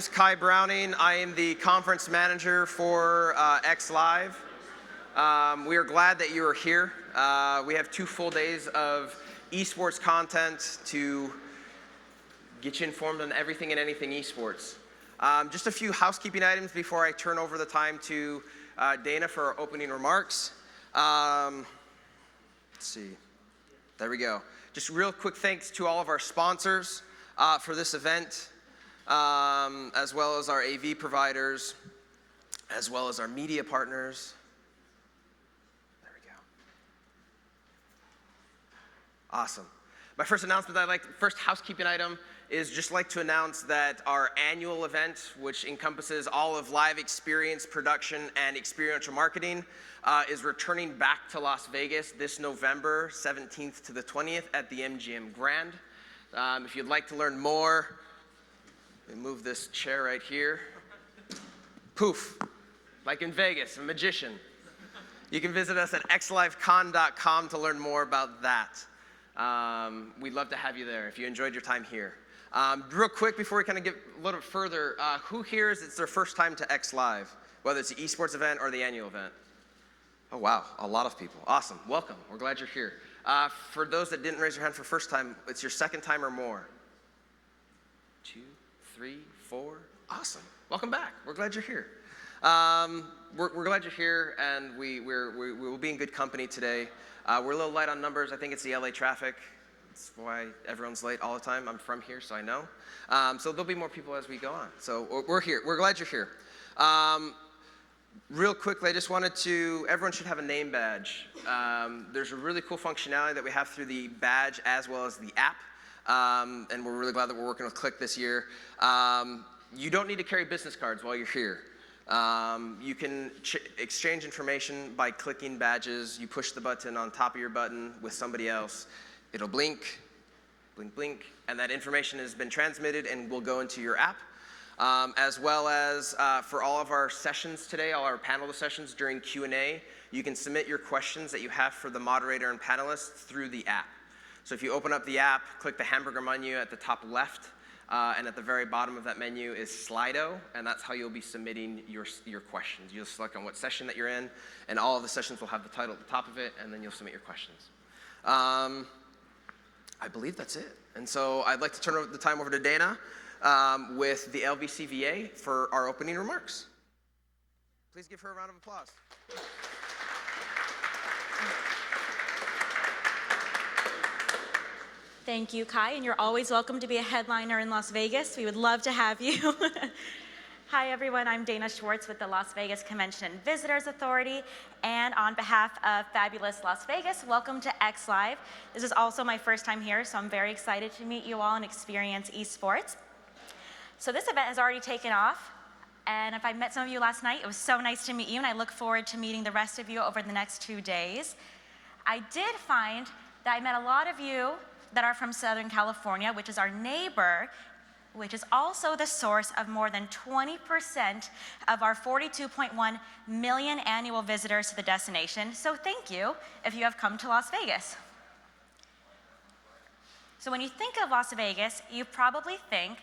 This is Kai Browning. I am the conference manager for X Live. We are glad that you are here. We have 2 full days of esports content to get you informed on everything and anything esports. Just a few housekeeping items before I turn over the time to Dana for our opening remarks. Let's see. There we go. Just real quick thanks to all of our sponsors for this event, as well as our AV providers, as well as our media partners. There we go. Awesome. My first announcement first housekeeping item is just like to announce that our annual event, which encompasses all of live experience, production, and experiential marketing, is returning back to Las Vegas this November 17th to the 20th at the MGM Grand. If you'd like to learn more, let me move this chair right here. Poof, like in Vegas, a magician. You can visit us at xlivecon.com to learn more about that. We'd love to have you there if you enjoyed your time here. Real quick, before we kind of get a little bit further, who here is it's their first time to X Live, whether it's the esports event or the annual event? Oh, wow, a lot of people. Awesome, welcome. We're glad you're here. For those that didn't raise your hand for first time, it's your second time or more. 2, 3, 4, awesome. Welcome back, we're glad you're here. We're glad you're here, and we will be in good company today. We're a little light on numbers. I think it's the LA traffic. That's why everyone's late all the time. I'm from here, so I know. So there'll be more people as we go on. So we're here. We're glad you're here. Real quickly, I just wanted to, everyone should have a name badge. There's a really cool functionality that we have through the badge as well as the app. And we're really glad that we're working with Click this year. You don't need to carry business cards while you're here. You can exchange information by clicking badges. You push the button on top of your button with somebody else. It'll blink, blink, blink, and that information has been transmitted and will go into your app. As well as for all of our sessions today, all our panel sessions during Q&A, you can submit your questions that you have for the moderator and panelists through the app. So if you open up the app, click the hamburger menu at the top left, and at the very bottom of that menu is Slido, and that's how you'll be submitting your questions. You'll select on what session that you're in, and all of the sessions will have the title at the top of it, and then you'll submit your questions. I believe that's it. And so I'd like to turn the time over to Dana with the LVCVA for our opening remarks. Please give her a round of applause. Thank you, Kai, and you're always welcome to be a headliner in Las Vegas. We would love to have you. Hi, everyone. I'm Dana Schwartz with the Las Vegas Convention and Visitors Authority, and on behalf of fabulous Las Vegas, welcome to X Live. This is also my first time here, so I'm very excited to meet you all and experience esports. So this event has already taken off, and if I met some of you last night, it was so nice to meet you, and I look forward to meeting the rest of you over the next 2 days. I did find that I met a lot of you that are from Southern California, which is our neighbor, which is also the source of more than 20% of our 42.1 million annual visitors to the destination. So thank you if you have come to Las Vegas. So when you think of Las Vegas, you probably think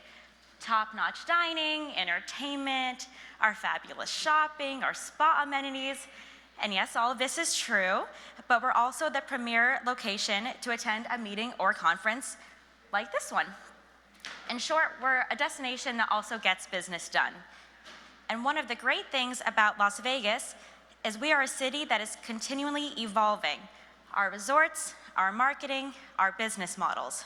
top-notch dining, entertainment, our fabulous shopping, our spa amenities. And yes, all of this is true, but we're also the premier location to attend a meeting or conference like this one. In short, we're a destination that also gets business done. And one of the great things about Las Vegas is we are a city that is continually evolving our resorts, our marketing, our business models.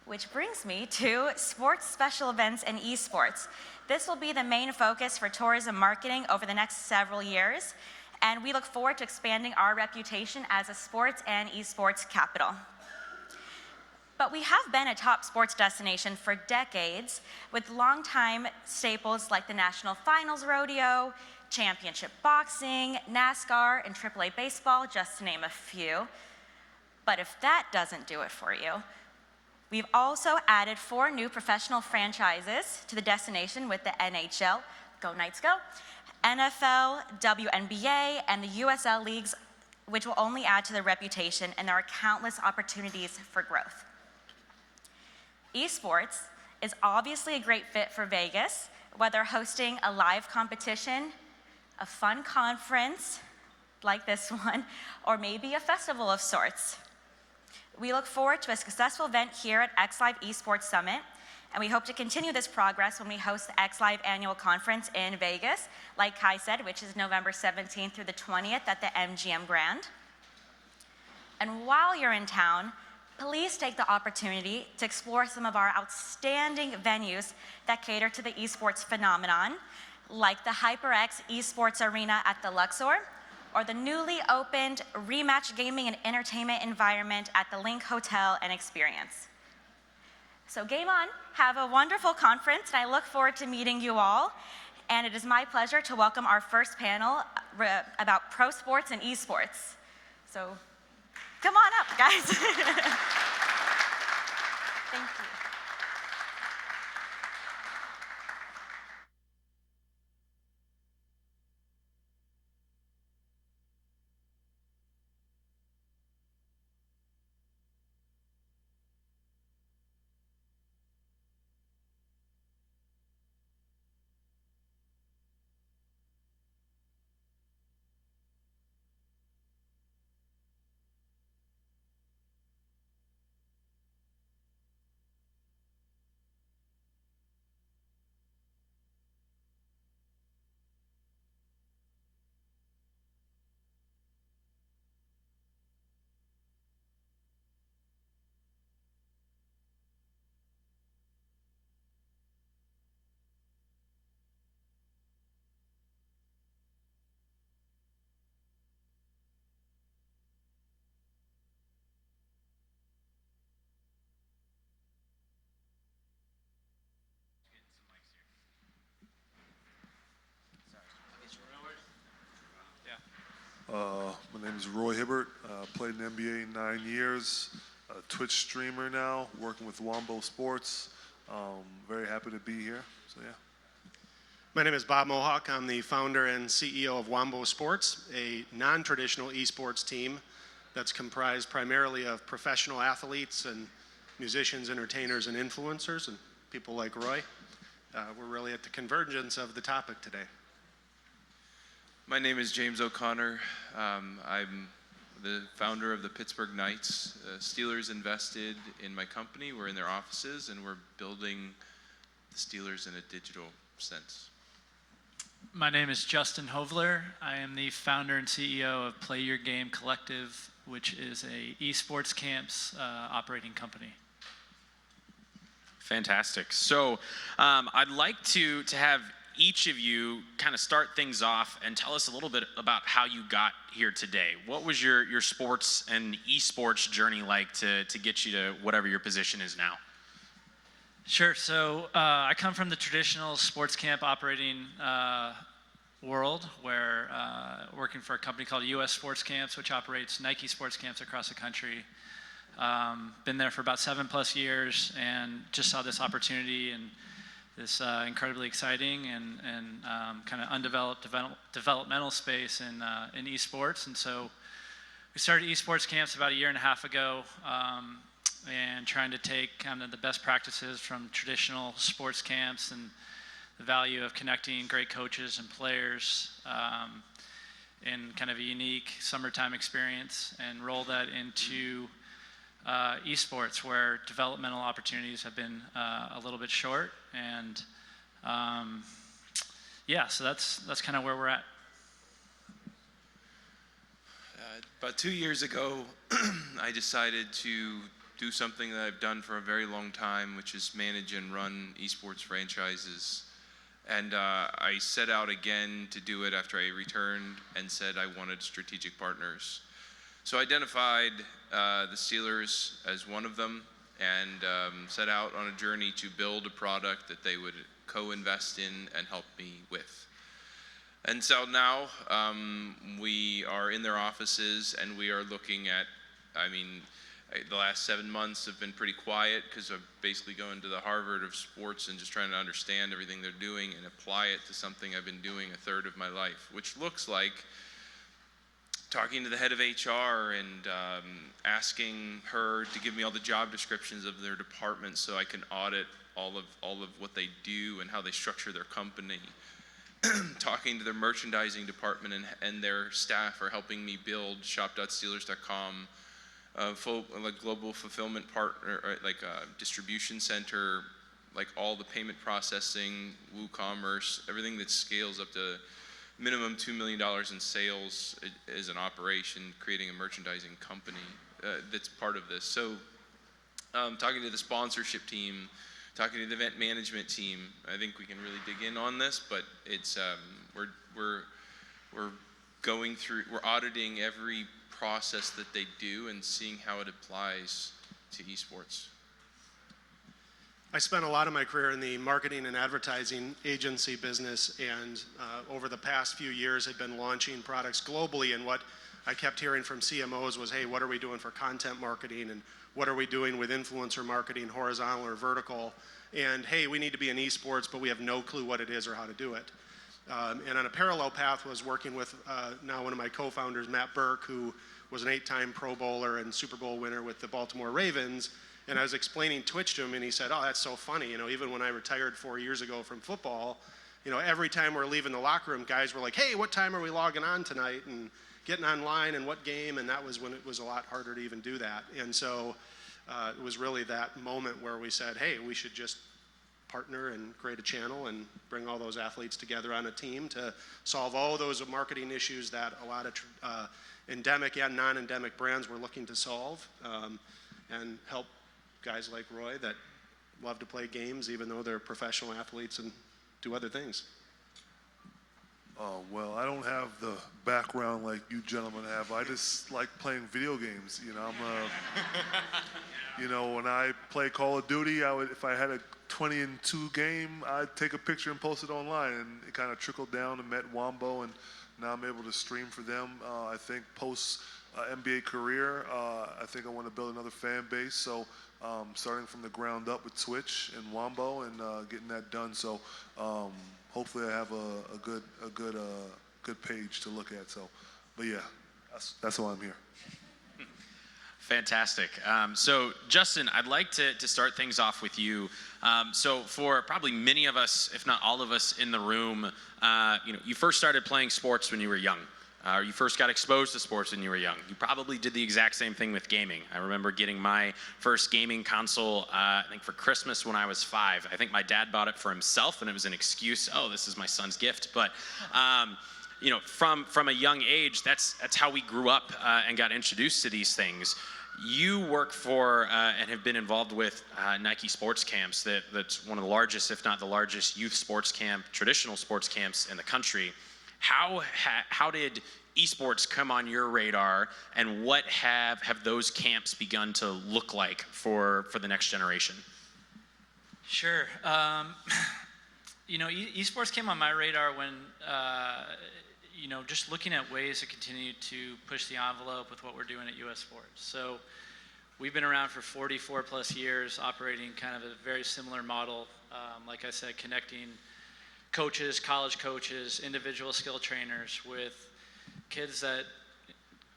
Which brings me to sports special events and esports. This will be the main focus for tourism marketing over the next several years, and we look forward to expanding our reputation as a sports and esports capital. But we have been a top sports destination for decades, with longtime staples like the National Finals Rodeo, Championship Boxing, NASCAR, and AAA Baseball, just to name a few. But if that doesn't do it for you, we've also added 4 new professional franchises to the destination with the NHL, Go Knights Go, NFL, WNBA, and the USL leagues, which will only add to the reputation, and there are countless opportunities for growth. Esports is obviously a great fit for Vegas, whether hosting a live competition, a fun conference like this one, or maybe a festival of sorts. We look forward to a successful event here at XLive Esports Summit, and we hope to continue this progress when we host the XLive Annual Conference in Vegas, like Kai said, which is November 17th through the 20th at the MGM Grand. And while you're in town, please take the opportunity to explore some of our outstanding venues that cater to the esports phenomenon, like the HyperX Esports Arena at the Luxor, or the newly opened Rematch Gaming and Entertainment environment at the Link Hotel and Experience. So game on, have a wonderful conference, and I look forward to meeting you all. And it is my pleasure to welcome our first panel about pro sports and esports. So come on up, guys. Thank you. My name is Roy Hibbert. Played in the NBA 9 years. A Twitch streamer now, working with Wombo Sports. Very happy to be here. So yeah. My name is Bob Molhoek. I'm the founder and CEO of Wombo Sports, a non-traditional esports team that's comprised primarily of professional athletes and musicians, entertainers, and influencers, and people like Roy. We're really at the convergence of the topic today. My name is James O'Connor. I'm the founder of the Pittsburgh Knights. Steelers invested in my company. We're in their offices, and we're building the Steelers in a digital sense. My name is Justin Hoeveler. I am the founder and CEO of Play Your Game Collective, which is a esports camps operating company. Fantastic. So I'd like to have each of you kind of start things off and tell us a little bit about how you got here today. What was your sports and esports journey like to get you to whatever your position is now? Sure. So I come from the traditional sports camp operating world, where working for a company called US Sports Camps, which operates Nike sports camps across the country. Been there for about 7+ years, and just saw this opportunity and this incredibly exciting and kind of undeveloped developmental space in esports. And so we started esports camps about 1.5 years ago, and trying to take kind of the best practices from traditional sports camps and the value of connecting great coaches and players in kind of a unique summertime experience, and roll that into esports, where developmental opportunities have been a little bit short. And yeah, so that's kind of where we're at. About 2 years ago, I decided to do something that I've done for a very long time, which is manage and run esports franchises. And I set out again to do it after I returned, and said I wanted strategic partners. So I identified the Steelers as one of them, and set out on a journey to build a product that they would co-invest in and help me with. And so now we are in their offices, and we are looking at, the last 7 months have been pretty quiet, because I'm basically going to the Harvard of sports and just trying to understand everything they're doing and apply it to something I've been doing 1/3 of my life, which looks like talking to the head of HR and asking her to give me all the job descriptions of their departments so I can audit all of what they do and how they structure their company. Talking to their merchandising department and their staff are helping me build shop.steelers.com, like global fulfillment partner, like a distribution center, like all the payment processing, WooCommerce, everything that scales up to minimum $2 million in sales is an operation, creating a merchandising company that's part of this. So talking to the sponsorship team, talking to the event management team, I think we can really dig in on this, but it's we're auditing every process that they do and seeing how it applies to esports. I spent a lot of my career in the marketing and advertising agency business, and over the past few years had been launching products globally, and what I kept hearing from CMOs was, hey, what are we doing for content marketing, and what are we doing with influencer marketing, horizontal or vertical, and hey, we need to be in esports, but we have no clue what it is or how to do it. And on a parallel path was working with now one of my co-founders, Matt Burke, who was an 8-time Pro Bowler and Super Bowl winner with the Baltimore Ravens. And I was explaining Twitch to him, and he said, oh, that's so funny. You know, even when I retired 4 years ago from football, you know, every time we're leaving the locker room, guys were like, hey, what time are we logging on tonight? And getting online and what game, and that was when it was a lot harder to even do that. And so it was really that moment where we said, hey, we should just partner and create a channel and bring all those athletes together on a team to solve all those marketing issues that a lot of endemic and non-endemic brands were looking to solve, and help guys like Roy that love to play games even though they're professional athletes and do other things. Oh, well, I don't have the background like you gentlemen have. I just like playing video games. You know, you know, when I play Call of Duty, if I had a 20-2 game, I'd take a picture and post it online, and it kind of trickled down and met Wombo, and now I'm able to stream for them. I think post NBA career, I think I want to build another fan base. So starting from the ground up with Twitch and Wombo and getting that done. So hopefully I have a good page to look at. So, but yeah, that's why I'm here. Fantastic. So Justin, I'd like to start things off with you. So for probably many of us, if not all of us in the room, you know, you first started playing sports when you were young. You first got exposed to sports when you were young. You probably did the exact same thing with gaming. I remember getting my first gaming console, I think for Christmas when I was 5. I think my dad bought it for himself, and it was an excuse, oh, this is my son's gift. But you know, from a young age, that's how we grew up and got introduced to these things. You work for and have been involved with Nike sports camps. That's one of the largest, if not the largest, youth sports camp, traditional sports camps in the country. How did esports come on your radar, and what have those camps begun to look like for the next generation? Sure. You know, esports came on my radar when, you know, just looking at ways to continue to push the envelope with what we're doing at US Sports. So we've been around for 44 plus years, operating kind of a very similar model. Like I said, connecting coaches, college coaches, individual skill trainers with kids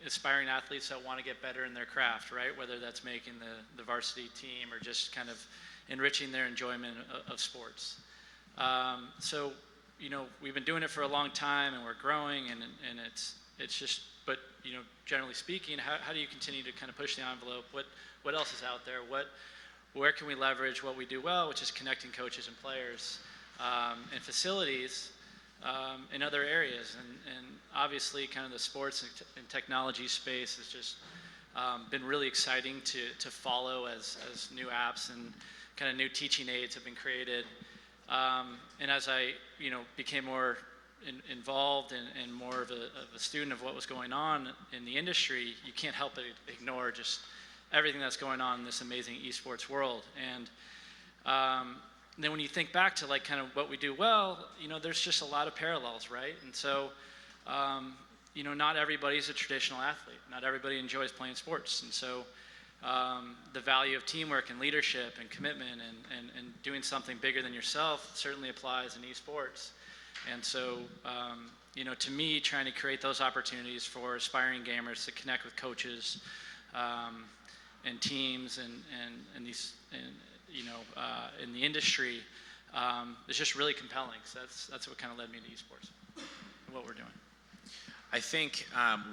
aspiring athletes that want to get better in their craft, right? Whether that's making the varsity team or just kind of enriching their enjoyment of sports. So, you know, we've been doing it for a long time, and we're growing, and it's just, but, you know, generally speaking, how do you continue to kind of push the envelope? What else is out there? Where can we leverage what we do well, which is connecting coaches and players and facilities in other areas? And obviously kind of the sports and technology space has just been really exciting to follow as new apps and kind of new teaching aids have been created. And as I, you know, became more involved and more of a student of what was going on in the industry, you can't help but ignore just everything that's going on in this amazing esports world. And then when you think back to like kind of what we do well, you know, there's just a lot of parallels, right? And so, you know, not everybody's a traditional athlete. Not everybody enjoys playing sports. And so the value of teamwork and leadership and commitment and doing something bigger than yourself certainly applies in esports. And so, to me, trying to create those opportunities for aspiring gamers to connect with coaches and teams and these, in the industry is just really compelling. So that's what kind of led me to esports and what we're doing. I think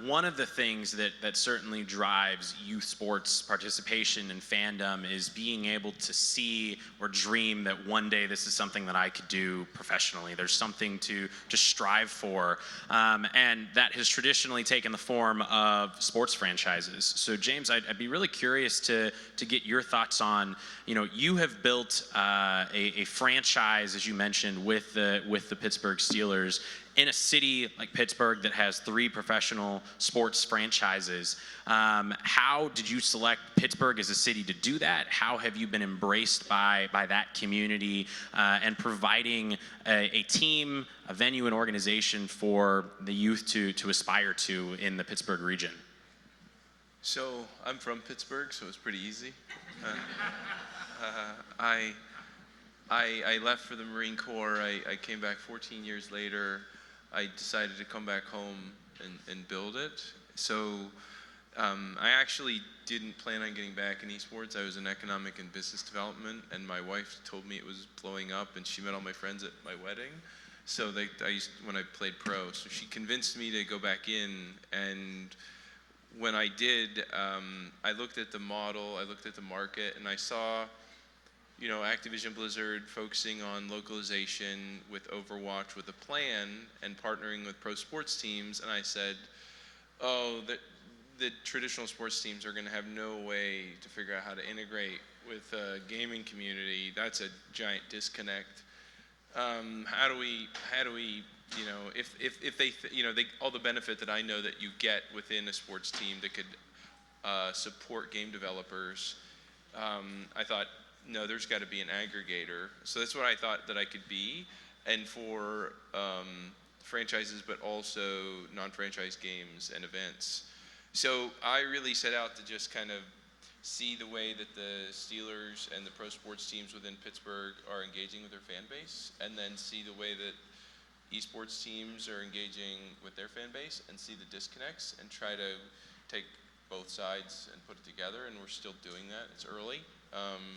one of the things that certainly drives youth sports participation and fandom is being able to see or dream that one day this is something that I could do professionally. There's something to strive for, and that has traditionally taken the form of sports franchises. So James, I'd be really curious to get your thoughts on, you have built a franchise, as you mentioned, with the Pittsburgh Steelers, in a city like Pittsburgh that has 3 professional sports franchises. How did you select Pittsburgh as a city to do that? How have you been embraced by that community and providing a team, a venue, an organization for the youth to aspire to in the Pittsburgh region? So I'm from Pittsburgh, so it's pretty easy. I left for the Marine Corps. I came back 14 years later. I decided to come back home and build it. So I actually didn't plan on getting back in esports. I was in economic and business development, and my wife told me it was blowing up, and she met all my friends at my wedding. So when I played pro, so she convinced me to go back in, and when I did, I looked at the model, I looked at the market, and I saw Activision Blizzard focusing on localization with Overwatch with a plan and partnering with pro sports teams, and I said, the traditional sports teams are going to have no way to figure out how to integrate with a gaming community. That's a giant disconnect. How do we if they all the benefit that I know that you get within a sports team that could support game developers, I thought, no, there's got to be an aggregator. So that's what I thought that I could be, and for franchises, but also non-franchise games and events. So I really set out to just kind of see the way that the Steelers and the pro sports teams within Pittsburgh are engaging with their fan base, and then see the way that esports teams are engaging with their fan base, and see the disconnects, and try to take both sides and put it together. And we're still doing that. It's early.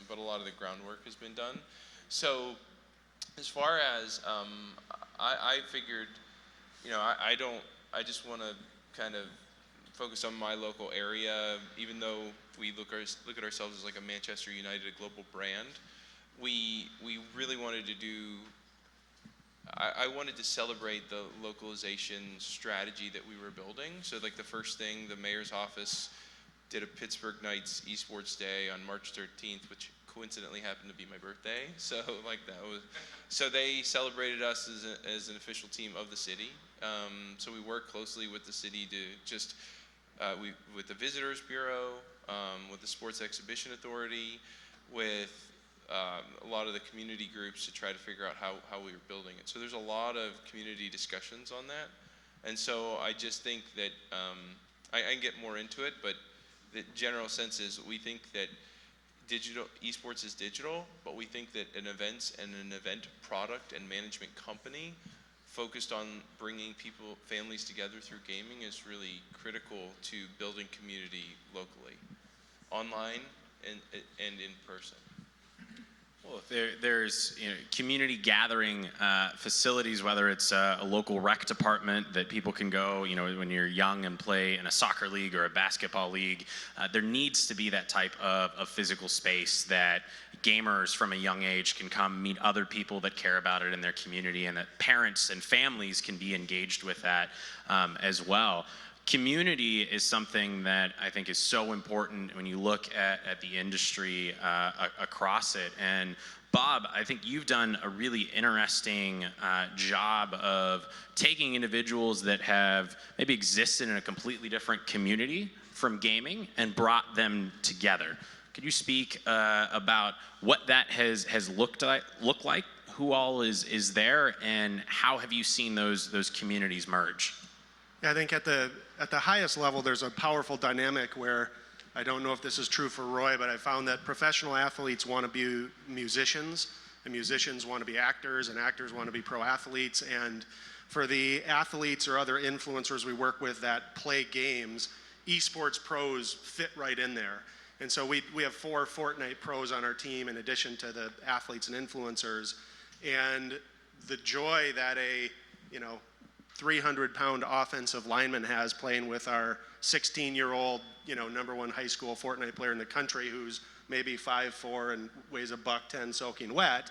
But a lot of the groundwork has been done. So as far as I figured, I just want to kind of focus on my local area. Even though we look at ourselves as like a Manchester United, a global brand, we really wanted to do. I wanted to celebrate the localization strategy that we were building. So like the first thing, the mayor's office did a Pittsburgh Knights Esports Day on March 13th, which coincidentally happened to be my birthday. So so they celebrated us as an official team of the city. So we work closely with the city to just, with the Visitors Bureau, with the Sports Exhibition Authority, with a lot of the community groups to try to figure out how we were building it. So there's a lot of community discussions on that. And so I just think that, I can get more into it, but the general sense is we think that esports is digital, but we think that an event product and management company focused on bringing families together through gaming is really critical to building community locally, online and in person. Well, there's community gathering facilities, whether it's a local rec department that people can go, when you're young and play in a soccer league or a basketball league, there needs to be that type of physical space that gamers from a young age can come meet other people that care about it in their community, and that parents and families can be engaged with that as well. Community is something that I think is so important when you look at the industry across it. And Bob, I think you've done a really interesting job of taking individuals that have maybe existed in a completely different community from gaming and brought them together. Could you speak about what that has looked like, who all is there, and how have you seen those communities merge? Yeah, I think at the highest level, there's a powerful dynamic where, I don't know if this is true for Roy, but I found that professional athletes want to be musicians and musicians want to be actors, and actors want to be pro athletes. And for the athletes or other influencers we work with that play games, esports pros fit right in there. And so we have 4 Fortnite pros on our team in addition to the athletes and influencers. And the joy that a 300-pound offensive lineman has playing with our 16-year-old, #1 high school Fortnite player in the country who's maybe 5'4" and weighs a $110 soaking wet.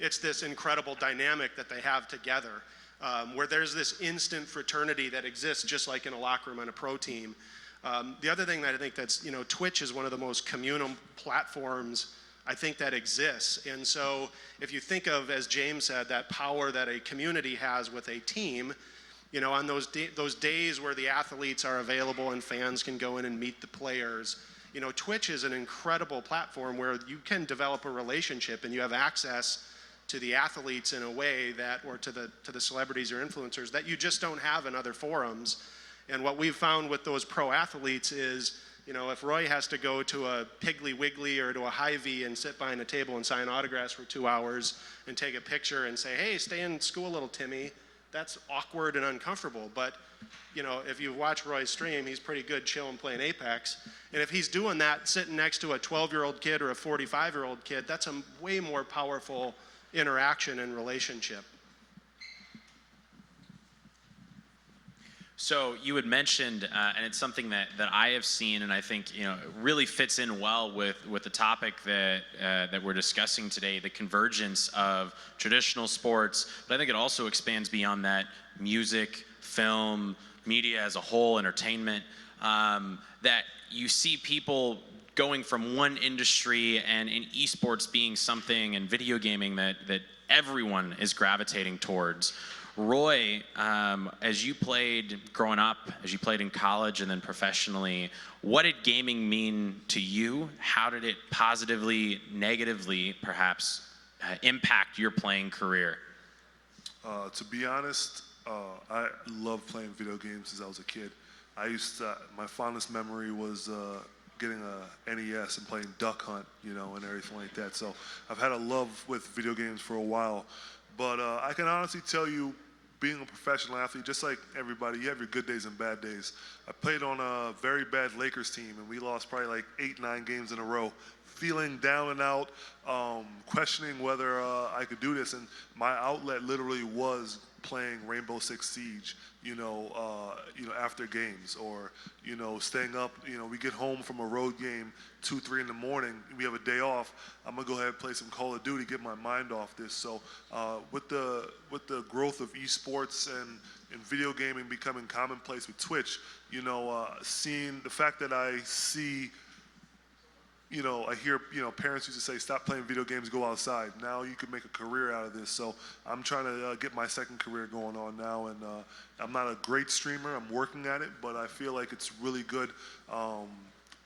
It's this incredible dynamic that they have together, where there's this instant fraternity that exists just like in a locker room on a pro team. The other thing that I think that's, Twitch is one of the most communal platforms I think that exists. And so if you think of, as James said, that power that a community has with a team, on those days where the athletes are available and fans can go in and meet the players, Twitch is an incredible platform where you can develop a relationship and you have access to the athletes in a way that, or to the celebrities or influencers that you just don't have in other forums. And what we've found with those pro athletes is, if Roy has to go to a Piggly Wiggly or to a Hy-Vee and sit behind a table and sign autographs for 2 hours and take a picture and say, hey, stay in school, little Timmy, that's awkward and uncomfortable. But, if you watch Roy's stream, he's pretty good chilling playing Apex. And if he's doing that sitting next to a 12-year-old kid or a 45-year-old kid, that's a way more powerful interaction and relationship. So you had mentioned, and it's something that I have seen, and I think it really fits in well with the topic that we're discussing today, the convergence of traditional sports. But I think it also expands beyond that: music, film, media as a whole, entertainment. That you see people going from one industry, and in esports being something, and video gaming that everyone is gravitating towards. Roy, as you played growing up, as you played in college and then professionally, what did gaming mean to you? How did it positively, negatively, perhaps, impact your playing career? To be honest, I loved playing video games since I was a kid. My fondest memory was getting a NES and playing Duck Hunt, and everything like that. So I've had a love with video games for a while. But I can honestly tell you, being a professional athlete, just like everybody, you have your good days and bad days. I played on a very bad Lakers team, and we lost probably like 8-9 games in a row, feeling down and out, questioning whether I could do this. And my outlet literally was playing Rainbow Six Siege, after games, or, staying up. We get home from a road game 2-3 in the morning, we have a day off, I'm gonna go ahead and play some Call of Duty, get my mind off this. So with the growth of esports and video gaming becoming commonplace with Twitch, seeing the fact that I see, I hear, parents used to say, stop playing video games, go outside. Now you can make a career out of this. So I'm trying to get my second career going on now. And I'm not a great streamer, I'm working at it, but I feel like it's really good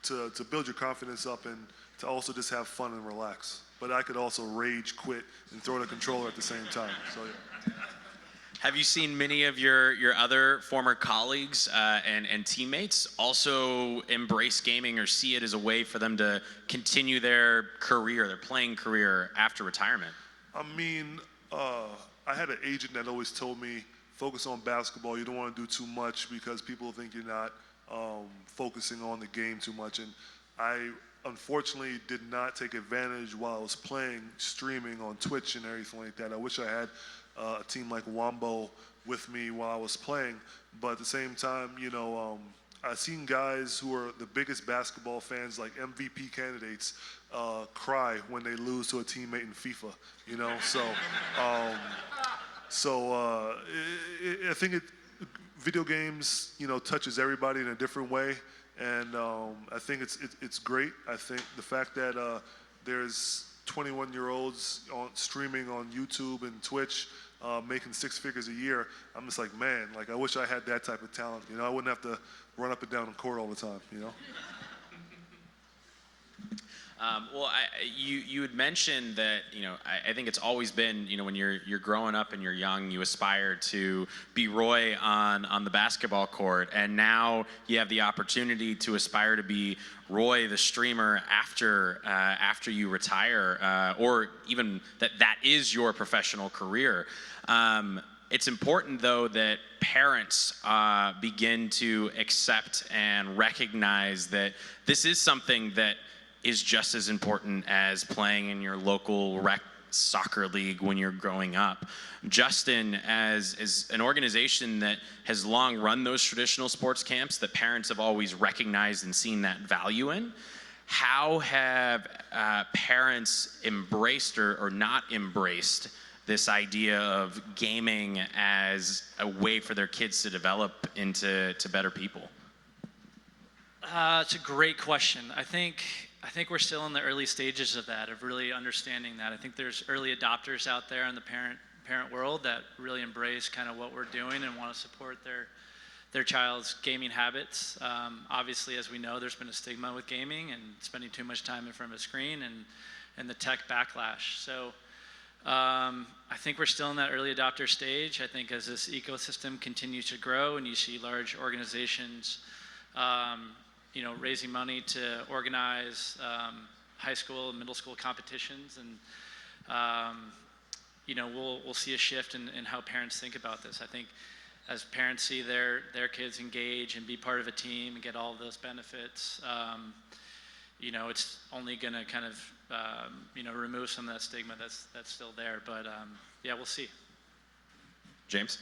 to build your confidence up and to also just have fun and relax. But I could also rage quit and throw the controller at the same time. So yeah. Have you seen many of your other former colleagues and teammates also embrace gaming or see it as a way for them to continue their career, their playing career after retirement? I mean, I had an agent that always told me, focus on basketball. You don't want to do too much because people think you're not focusing on the game too much. And I unfortunately did not take advantage while I was playing, streaming on Twitch and everything like that. I wish I had a team like Wombo with me while I was playing, but at the same time, I've seen guys who are the biggest basketball fans, like MVP candidates, cry when they lose to a teammate in FIFA. I think video games, touches everybody in a different way, and I think it's great. I think the fact that there's 21-year-olds streaming on YouTube and Twitch, making 6 figures a year, I'm just like, man, I wish I had that type of talent. I wouldn't have to run up and down the court all the time. You had mentioned that I think it's always been when you're growing up and you're young, you aspire to be Roy on the basketball court, and now you have the opportunity to aspire to be Roy the streamer after you retire, or even that is your professional career. It's important, though, that parents begin to accept and recognize that this is something that is just as important as playing in your local rec soccer league when you're growing up. Justin, as an organization that has long run those traditional sports camps that parents have always recognized and seen that value in, how have parents embraced or not embraced this idea of gaming as a way for their kids to develop into better people? It's a great question. I think we're still in the early stages of that, of really understanding that. I think there's early adopters out there in the parent world that really embrace kind of what we're doing and want to support their child's gaming habits. Obviously, as we know, there's been a stigma with gaming and spending too much time in front of a screen and the tech backlash. So I think we're still in that early adopter stage. I think as this ecosystem continues to grow and you see large organizations raising money to organize high school and middle school competitions, and we'll see a shift in how parents think about this. I think as parents see their kids engage and be part of a team and get all of those benefits, it's only going to kind of remove some of that stigma that's still there. But we'll see. James?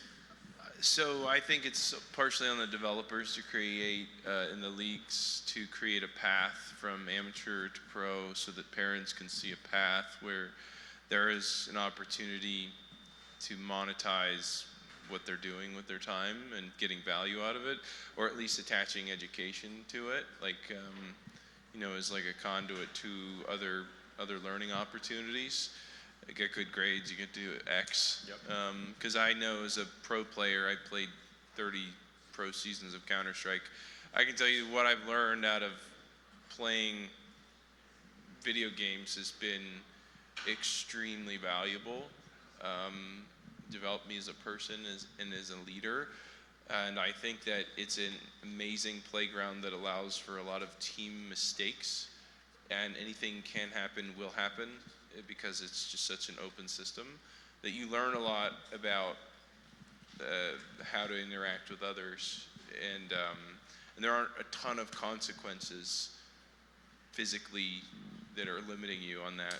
So I think it's partially on the developers to create in the leagues to create a path from amateur to pro, so that parents can see a path where there is an opportunity to monetize what they're doing with their time and getting value out of it, or at least attaching education to it, like as like a conduit to other learning opportunities. Get good grades, you get to do X. Because I know as a pro player, I played 30 pro seasons of Counter-Strike. I can tell you what I've learned out of playing video games has been extremely valuable. Developed me as a person and as a leader. And I think that it's an amazing playground that allows for a lot of team mistakes, and anything can happen, will happen, because it's just such an open system that you learn a lot about how to interact with others, and there aren't a ton of consequences physically that are limiting you on that.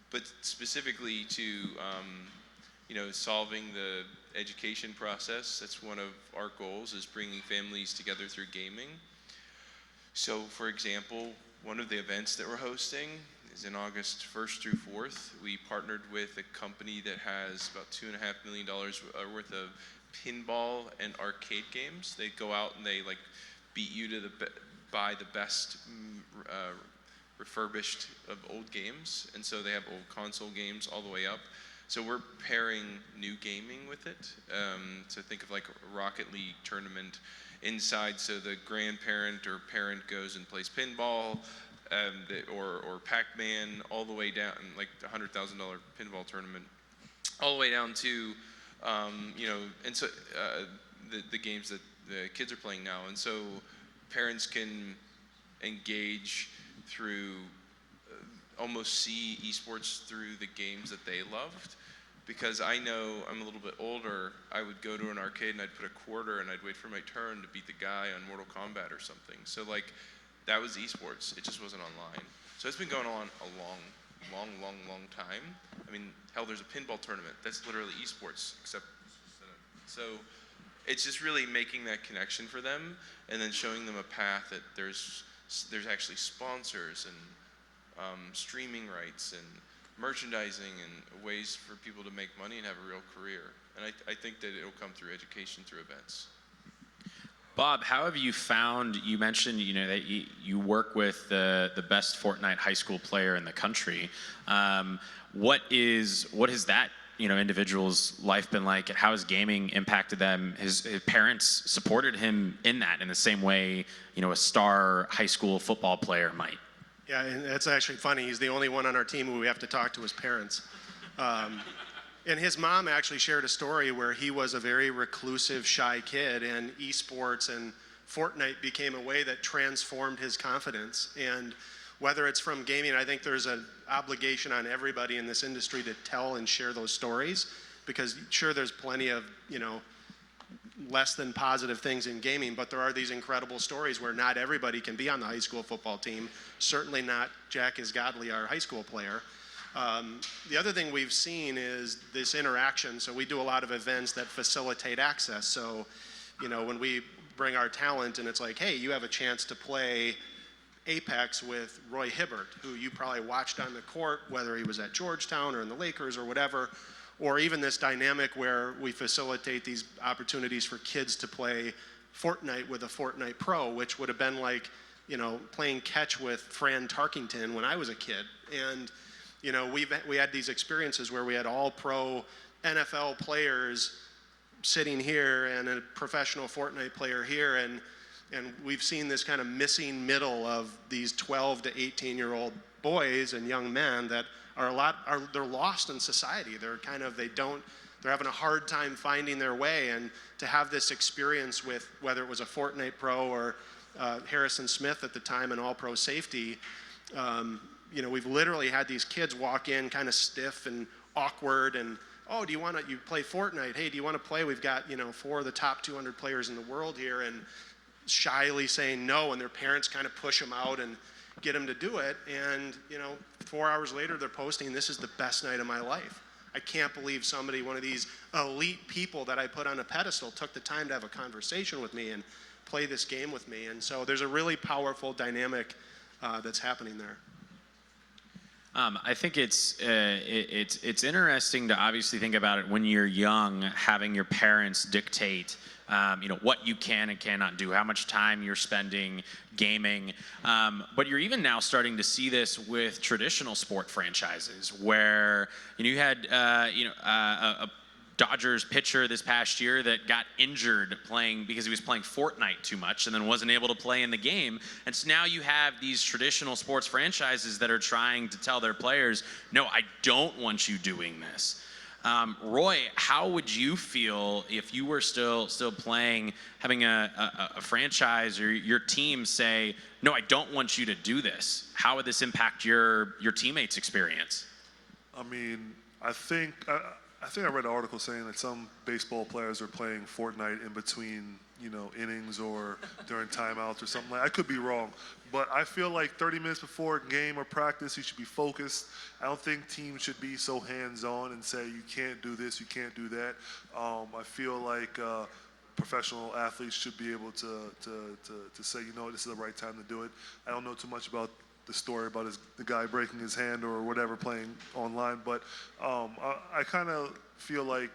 But specifically to solving the education process, that's one of our goals, is bringing families together through gaming. So for example, one of the events that we're hosting is in August 1st through 4th. We partnered with a company that has about $2.5 million worth of pinball and arcade games. They go out and they beat you to buy the best refurbished of old games. And so they have old console games all the way up. So we're pairing new gaming with it. So think of like a Rocket League tournament inside. So the grandparent or parent goes and plays pinball, or Pac-Man, all the way down, like the $100,000 pinball tournament, all the way down to, and so the games that the kids are playing now. And so parents can engage through, almost see esports through the games that they loved. Because I know I'm a little bit older, I would go to an arcade and I'd put a quarter and I'd wait for my turn to beat the guy on Mortal Kombat or something. So that was esports. It just wasn't online. So it's been going on a long time. I mean, hell, there's a pinball tournament. That's literally esports, except so it's just really making that connection for them, and then showing them a path that there's actually sponsors and streaming rights and merchandising and ways for people to make money and have a real career. And I think that it'll come through education, through events. Bob, how have you found, you mentioned that you work with the best Fortnite high school player in the country. What has that individual's life been like, and how has gaming impacted them? His parents supported him in that in the same way a star high school football player might. Yeah, and that's actually funny. He's the only one on our team who we have to talk to his parents. And his mom actually shared a story where he was a very reclusive, shy kid, and esports and Fortnite became a way that transformed his confidence. And whether it's from gaming, I think there's an obligation on everybody in this industry to tell and share those stories, because sure, there's plenty of, less than positive things in gaming, but there are these incredible stories where not everybody can be on the high school football team, certainly not Jack Godley, our high school player. The other thing we've seen is this interaction. So we do a lot of events that facilitate access. So, when we bring our talent and it's like, hey, you have a chance to play Apex with Roy Hibbert, who you probably watched on the court, whether he was at Georgetown or in the Lakers or whatever, or even this dynamic where we facilitate these opportunities for kids to play Fortnite with a Fortnite Pro, which would have been like, playing catch with Fran Tarkington when I was a kid. And we had these experiences where we had all pro NFL players sitting here and a professional Fortnite player here, and we've seen this kind of missing middle of these 12 to 18-year-old boys and young men that they're lost in society. They're having a hard time finding their way, and to have this experience with whether it was a Fortnite Pro or Harrison Smith at the time, an all-pro safety. We've literally had these kids walk in kind of stiff and awkward and, oh, you play Fortnite? Hey, do you want to play? We've got, 4 of the top 200 players in the world here, and shyly saying no, and their parents kind of push them out and get them to do it. And, 4 hours later, they're posting, this is the best night of my life. I can't believe one of these elite people that I put on a pedestal took the time to have a conversation with me and play this game with me. And so there's a really powerful dynamic that's happening there. I think it's interesting to obviously think about it when you're young, having your parents dictate, what you can and cannot do, how much time you're spending gaming. But you're even now starting to see this with traditional sport franchises, where you had a Dodgers pitcher this past year that got injured playing because he was playing Fortnite too much and then wasn't able to play in the game. And so now you have these traditional sports franchises that are trying to tell their players, no, I don't want you doing this. Roy, how would you feel if you were still playing, having a franchise or your team say, no, I don't want you to do this? How would this impact your teammates' experience? I mean, I think I read an article saying that some baseball players are playing Fortnite in between, innings or during timeouts or something like that. I could be wrong, but I feel like 30 minutes before a game or practice, you should be focused. I don't think teams should be so hands-on and say, you can't do this, you can't do that. I feel like professional athletes should be able to say, this is the right time to do it. I don't know too much about the story about the guy breaking his hand or whatever playing online, but I kind of feel like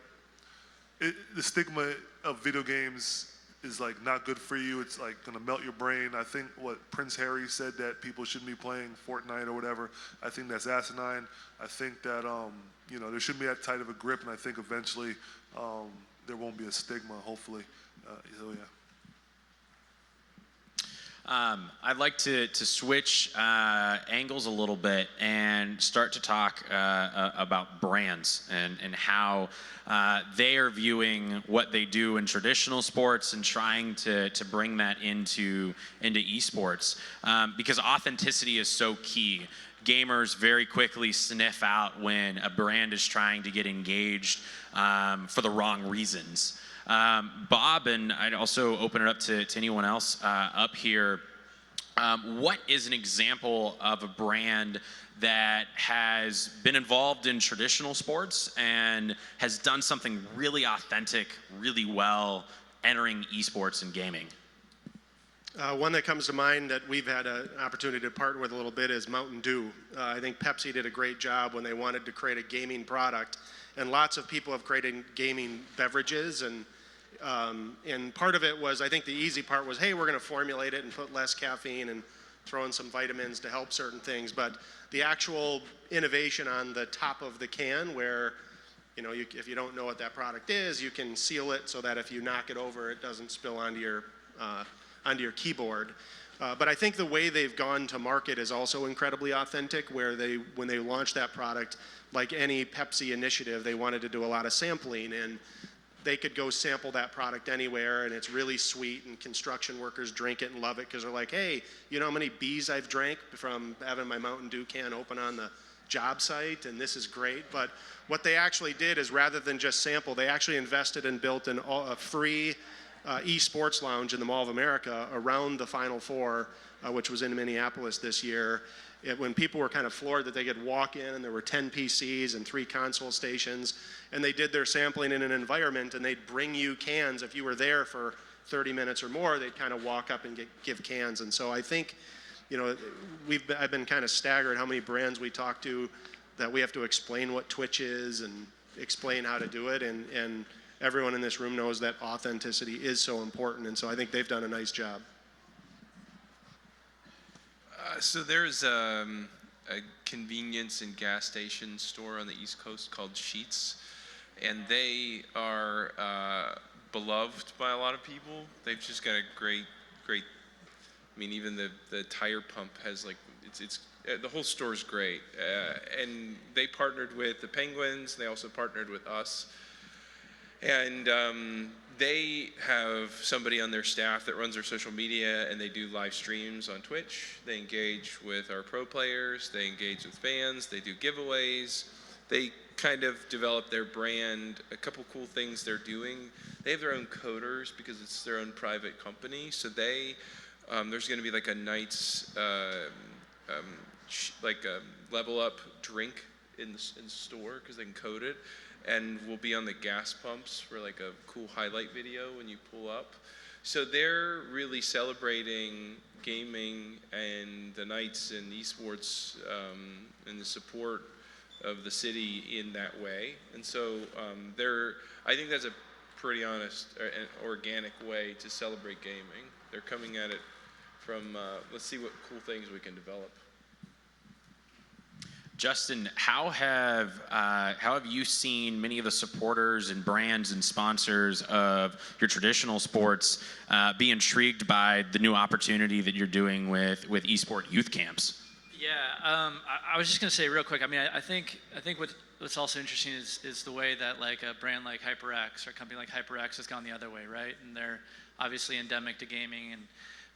the stigma of video games is like not good for you. It's like gonna melt your brain. I think what Prince Harry said, that people shouldn't be playing Fortnite or whatever, I think that's asinine. I think that there shouldn't be that tight of a grip, and I think eventually there won't be a stigma, hopefully. So yeah. I'd like to switch angles a little bit and start to talk about brands and how they are viewing what they do in traditional sports and trying to bring that into esports, because authenticity is so key. Gamers very quickly sniff out when a brand is trying to get engaged for the wrong reasons. Bob, and I'd also open it up to anyone else up here. What is an example of a brand that has been involved in traditional sports and has done something really authentic, really well, entering esports and gaming? One that comes to mind that we've had an opportunity to partner with a little bit is Mountain Dew. I think Pepsi did a great job when they wanted to create a gaming product, and lots of people have created gaming beverages, and part of it was, I think the easy part was, hey, we're going to formulate it and put less caffeine and throw in some vitamins to help certain things. But the actual innovation on the top of the can, where if you don't know what that product is, you can seal it so that if you knock it over, it doesn't spill onto your keyboard. But I think the way they've gone to market is also incredibly authentic, where when they launched that product, like any Pepsi initiative, they wanted to do a lot of sampling, and they could go sample that product anywhere, and it's really sweet, and construction workers drink it and love it because they're like, hey, you know how many bees I've drank from having my Mountain Dew can open on the job site, and this is great. But what they actually did is, rather than just sample, they actually invested and built a free esports lounge in the Mall of America around the Final Four, which was in Minneapolis this year. When people were kind of floored that they could walk in and there were 10 PCs and 3 console stations, and they did their sampling in an environment, and they'd bring you cans. If you were there for 30 minutes or more, they'd kind of walk up and give cans. And so I think, I've been kind of staggered how many brands we talk to that we have to explain what Twitch is and explain how to do it, and everyone in this room knows that authenticity is so important, and so I think they've done a nice job. So there's a convenience and gas station store on the East Coast called Sheetz, and they are beloved by a lot of people. They've just got a great. I mean, even the tire pump has it's the whole store's great, and they partnered with the Penguins. They also partnered with us, and they have somebody on their staff that runs their social media, and they do live streams on Twitch. They engage with our pro players. They engage with fans. They do giveaways. They kind of develop their brand. A couple cool things they're doing. They have their own coders because it's their own private company. So there's going to be like a Knights like a level up drink in the store because they can code it. And we'll be on the gas pumps for like a cool highlight video when you pull up. So they're really celebrating gaming and the Knights and esports and the support of the city in that way. And so I think that's a pretty honest and organic way to celebrate gaming. They're coming at it from, let's see what cool things we can develop. Justin, how have you seen many of the supporters and brands and sponsors of your traditional sports be intrigued by the new opportunity that you're doing with eSport youth camps? Yeah, I was just going to say real quick. I mean, I think what's also interesting is the way that like a brand like HyperX or a company like HyperX has gone the other way, right? And they're obviously endemic to gaming,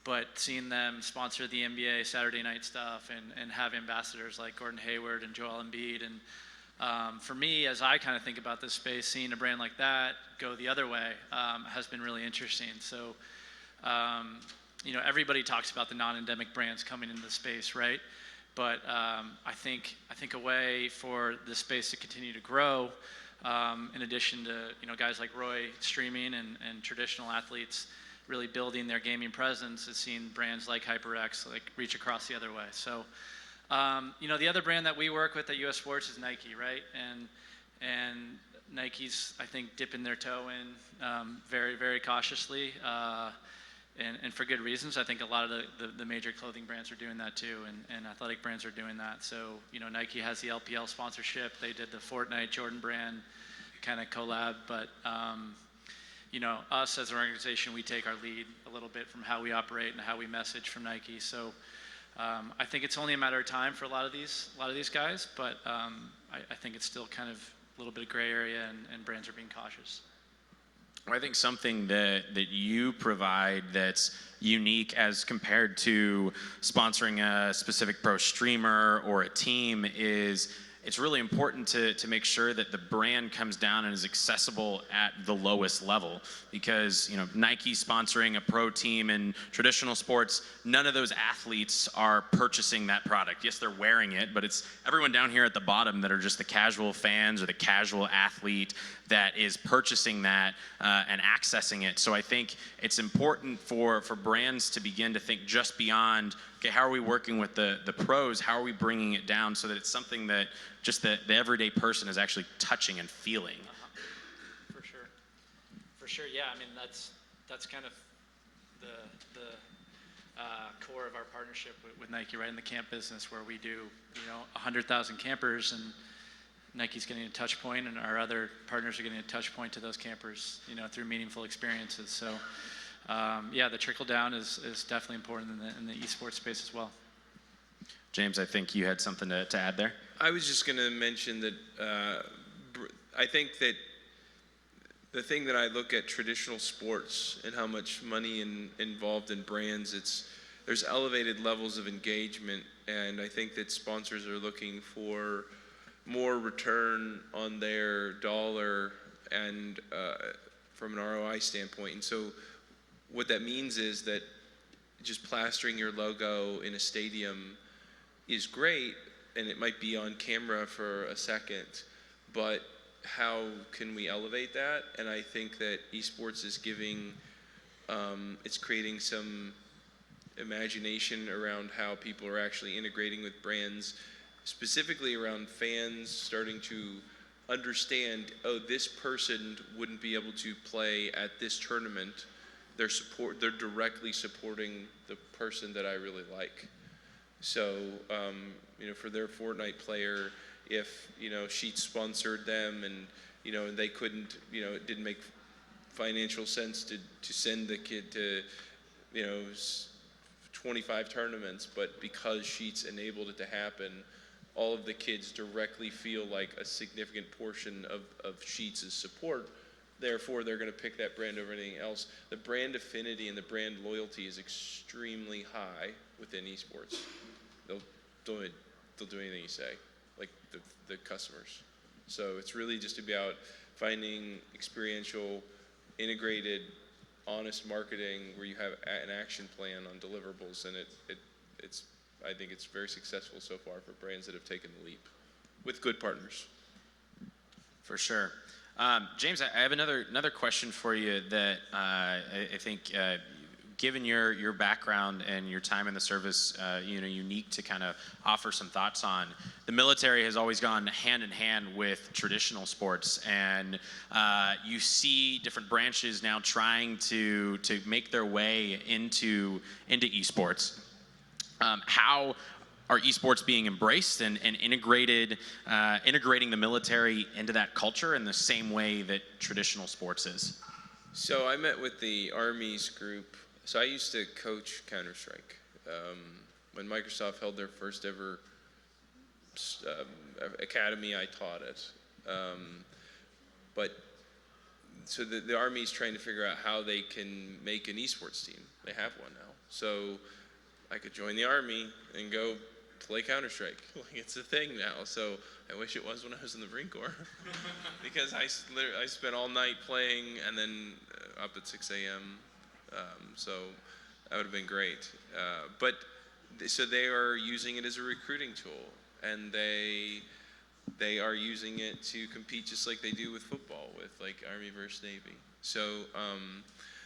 but seeing them sponsor the NBA Saturday night stuff and have ambassadors like Gordon Hayward and Joel Embiid. And for me, as I kind of think about this space, seeing a brand like that go the other way has been really interesting. So, everybody talks about the non-endemic brands coming into the space, right? But I think a way for the space to continue to grow, in addition to guys like Roy streaming and traditional athletes really building their gaming presence, is seeing brands like HyperX reach across the other way. So, the other brand that we work with at US Sports is Nike, right? And Nike's, I think, dipping their toe in very, very cautiously, and for good reasons. I think a lot of the major clothing brands are doing that too, and athletic brands are doing that. So, Nike has the LPL sponsorship. They did the Fortnite Jordan brand kind of collab, but us as an organization, we take our lead a little bit from how we operate and how we message from Nike. So I think it's only a matter of time for a lot of these guys, but I think it's still kind of a little bit of gray area, and brands are being cautious. Well, I think something that you provide that's unique as compared to sponsoring a specific pro streamer or a team is it's really important to make sure that the brand comes down and is accessible at the lowest level, because Nike sponsoring a pro team in traditional sports, none of those athletes are purchasing that product. Yes, they're wearing it, but it's everyone down here at the bottom that are just the casual fans or the casual athlete that is purchasing that and accessing it. So I think it's important for brands to begin to think just beyond, okay, how are we working with the pros? How are we bringing it down so that it's something that just the everyday person is actually touching and feeling? For sure. Yeah, I mean, that's kind of the core of our partnership with Nike, right, in the camp business, where we do 100,000 campers, and Nike's getting a touch point, and our other partners are getting a touch point to those campers, through meaningful experiences. So yeah, the trickle down is definitely important in the esports space as well. James, I think you had something to add there. I was just going to mention that I think that the thing that I look at traditional sports and how much money involved in brands, there's elevated levels of engagement, and I think that sponsors are looking for more return on their dollar and from an ROI standpoint. And so what that means is that just plastering your logo in a stadium is great, and it might be on camera for a second, but how can we elevate that? And I think that esports is it's creating some imagination around how people are actually integrating with brands, specifically around fans starting to understand, oh, this person wouldn't be able to play at this tournament. They're directly supporting the person that I really like. So, for their Fortnite player, if, Sheets sponsored them and, and they couldn't, it didn't make financial sense to send the kid to, 25 tournaments, but because Sheets enabled it to happen, all of the kids directly feel like a significant portion of Sheets' support. Therefore, they're going to pick that brand over anything else. The brand affinity and the brand loyalty is extremely high within esports. They'll do anything you say, like the customers. So it's really just about finding experiential, integrated, honest marketing where you have an action plan on deliverables, and I think it's very successful so far for brands that have taken the leap with good partners. For sure. James, I have another question for you that I think, given your background and your time in the service, unique to kind of offer some thoughts on. The military has always gone hand in hand with traditional sports, and you see different branches now trying to make their way into esports. How are esports being embraced and integrating the military into that culture in the same way that traditional sports is? So I met with the Army's group. So I used to coach Counter-Strike. When Microsoft held their first ever academy, I taught it. But so the Army's trying to figure out how they can make an esports team. They have one now. So I could join the Army and go play Counter-Strike. Like, it's a thing now. So I wish it was when I was in the Marine Corps. Because I spent all night playing and then up at 6 a.m. So that would have been great. So they are using it as a recruiting tool, and they are using it to compete just like they do with football, with like Army versus Navy. So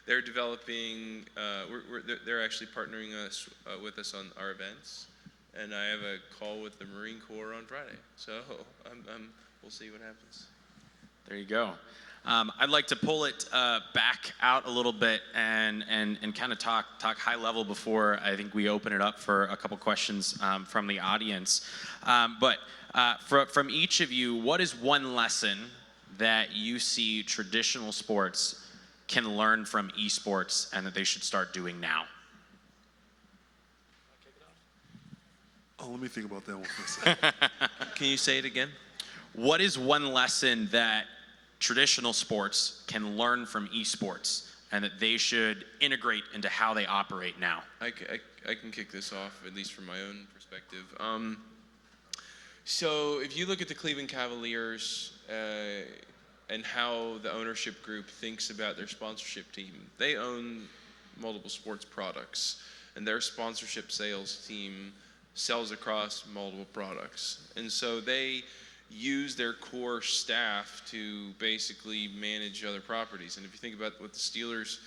they're developing. They're actually partnering with us on our events, and I have a call with the Marine Corps on Friday. So we'll see what happens. There you go. I'd like to pull it back out a little bit and kind of talk high level before I think we open it up for a couple questions from the audience. But from each of you, what is one lesson that you see traditional sports can learn from esports and that they should start doing now? Oh, let me think about that one for a second. Can you say it again? What is one lesson that traditional sports can learn from esports and that they should integrate into how they operate now? I can kick this off, at least from my own perspective. So if you look at the Cleveland Cavaliers and how the ownership group thinks about their sponsorship team, they own multiple sports products, and their sponsorship sales team sells across multiple products. And so they use their core staff to basically manage other properties. And if you think about what the Steelers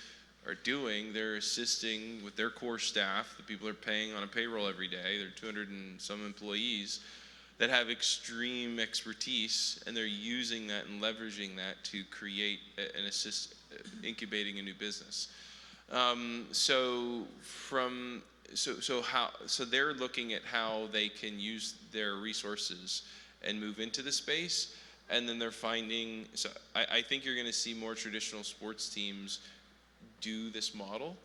are doing, they're assisting with their core staff, the people they're paying on a payroll every day. They're 200 and some employees that have extreme expertise, and they're using that and leveraging that to create and assist incubating a new business. So they're looking at how they can use their resources and move into the space, and then they're finding. So I think you're going to see more traditional sports teams do this model.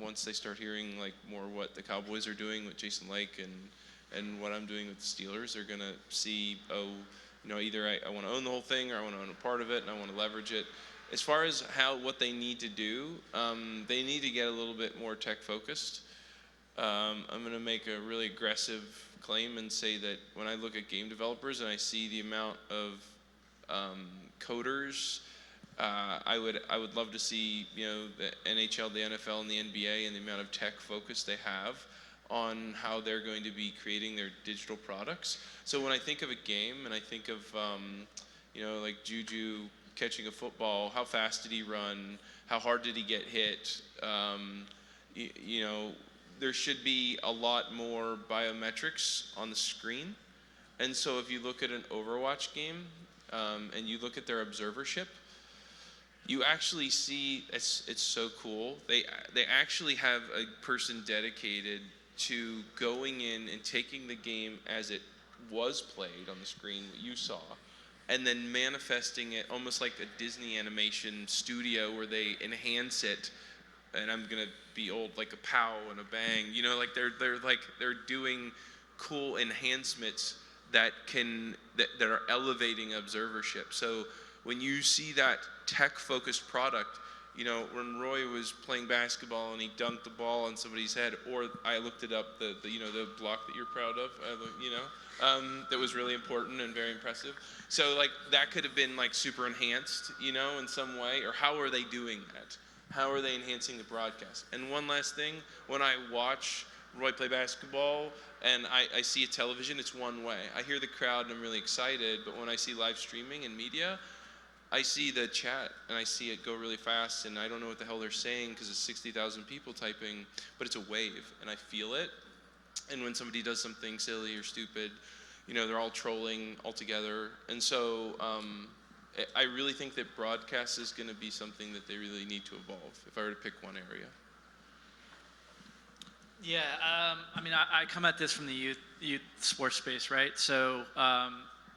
Once they start hearing like more what the Cowboys are doing with Jason Lake and what I'm doing with the Steelers, they're gonna see, oh, you know, either I want to own the whole thing or I want to own a part of it and I want to leverage it. As far as what they need to do, they need to get a little bit more tech focused. I'm going to make a really aggressive claim and say that when I look at game developers and I see the amount of coders, I would love to see, you know, the NHL, the NFL, and the NBA, and the amount of tech focus they have on how they're going to be creating their digital products. So when I think of a game and I think of, you know, like Juju catching a football, how fast did he run? How hard did he get hit? You know, there should be a lot more biometrics on the screen. And so if you look at an Overwatch game and you look at their observership, you actually see, it's so cool. They actually have a person dedicated to going in and taking the game as it was played on the screen, what you saw, and then manifesting it almost like a Disney animation studio where they enhance it. And I'm gonna be old, like a pow and a bang, you know, like they're doing cool enhancements that are elevating observership. So when you see that tech-focused product, you know, when Roy was playing basketball and he dunked the ball on somebody's head, or I looked it up, the you know, the block that you're proud of, you know, that was really important and very impressive. So like that could have been like super enhanced, you know, in some way. Or how are they doing that? How are they enhancing the broadcast? And one last thing, when I watch Roy play basketball and I see a television, it's one way. I hear the crowd and I'm really excited, but when I see live streaming and media, I see the chat and I see it go really fast and I don't know what the hell they're saying because it's 60,000 people typing, but it's a wave and I feel it. And when somebody does something silly or stupid, you know, they're all trolling all together. And so I really think that broadcast is going to be something that they really need to evolve, if I were to pick one area. Yeah, I mean, I come at this from the youth sports space, right? So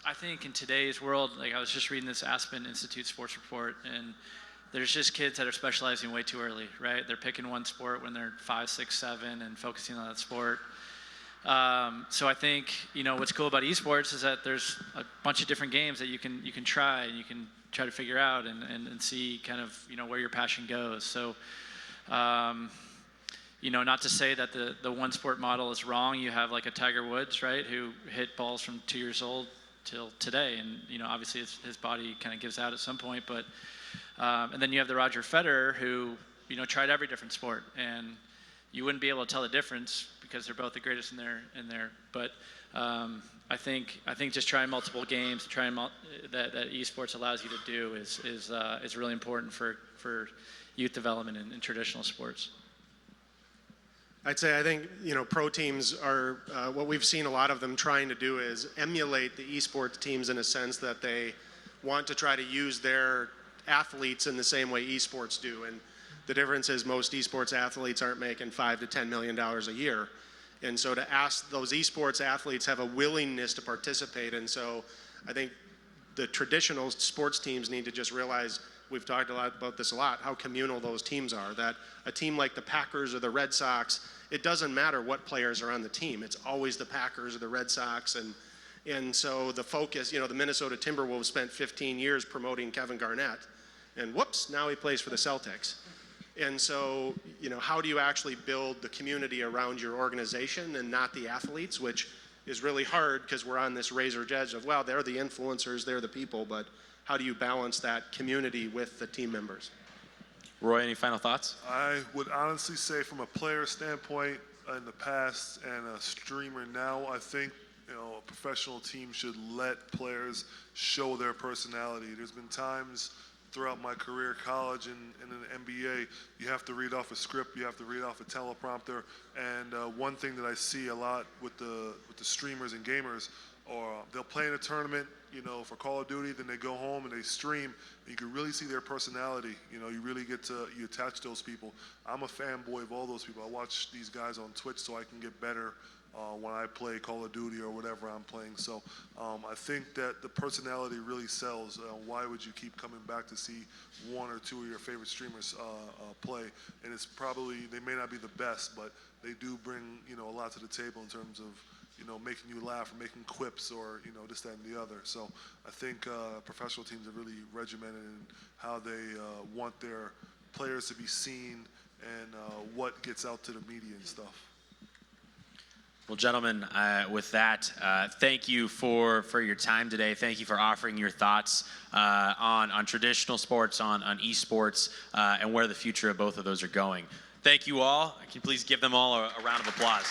I think in today's world, like I was just reading this Aspen Institute sports report, and there's just kids that are specializing way too early, right? They're picking one sport when they're 5, 6, 7 and focusing on that sport. So I think, you know, what's cool about esports is that there's a bunch of different games that you can try and you can try to figure out and see kind of, you know, where your passion goes. So, you know, not to say that the one sport model is wrong. You have like a Tiger Woods, right, who hit balls from 2 years old till today, and you know, obviously his body kind of gives out at some point. But and then you have the Roger Federer who, you know, tried every different sport, and you wouldn't be able to tell the difference because they're both the greatest in there. But I think just trying multiple games, that esports allows you to do is really important for youth development in traditional sports. I'd say I think, you know, pro teams are, what we've seen a lot of them trying to do is emulate the esports teams in a sense that they want to try to use their athletes in the same way esports do. And the difference is most esports athletes aren't making $5 to $10 million a year. And so to ask those esports athletes have a willingness to participate. And so I think the traditional sports teams need to just realize, we've talked a lot about this a lot, how communal those teams are. That a team like the Packers or the Red Sox, it doesn't matter what players are on the team. It's always the Packers or the Red Sox. And so the focus, you know, the Minnesota Timberwolves spent 15 years promoting Kevin Garnett. And whoops, now he plays for the Celtics. And so, you know, how do you actually build the community around your organization and not the athletes, which is really hard because we're on this razor's edge of, well, they're the influencers, they're the people, but how do you balance that community with the team members? Roy, any final thoughts? I would honestly say from a player standpoint in the past and a streamer now, I think, you know, a professional team should let players show their personality. There's been times throughout my career, college and in the NBA, you have to read off a script, you have to read off a teleprompter, and one thing that I see a lot with the streamers and gamers, or they'll play in a tournament, you know, for Call of Duty, then they go home and they stream, and you can really see their personality. You know, you really get to, you attach those people. I'm a fanboy of all those people. I watch these guys on Twitch so I can get better when I play Call of Duty or whatever I'm playing. So I think that the personality really sells. Why would you keep coming back to see one or two of your favorite streamers play? And it's probably, they may not be the best, but they do bring, a lot to the table in terms of, making you laugh or making quips or, this, that, and the other. So I think professional teams are really regimented in how they want their players to be seen and what gets out to the media and stuff. Well, gentlemen, with that, thank you for your time today. Thank you for offering your thoughts on traditional sports, on esports, and where the future of both of those are going. Thank you all. Can you please give them all a round of applause?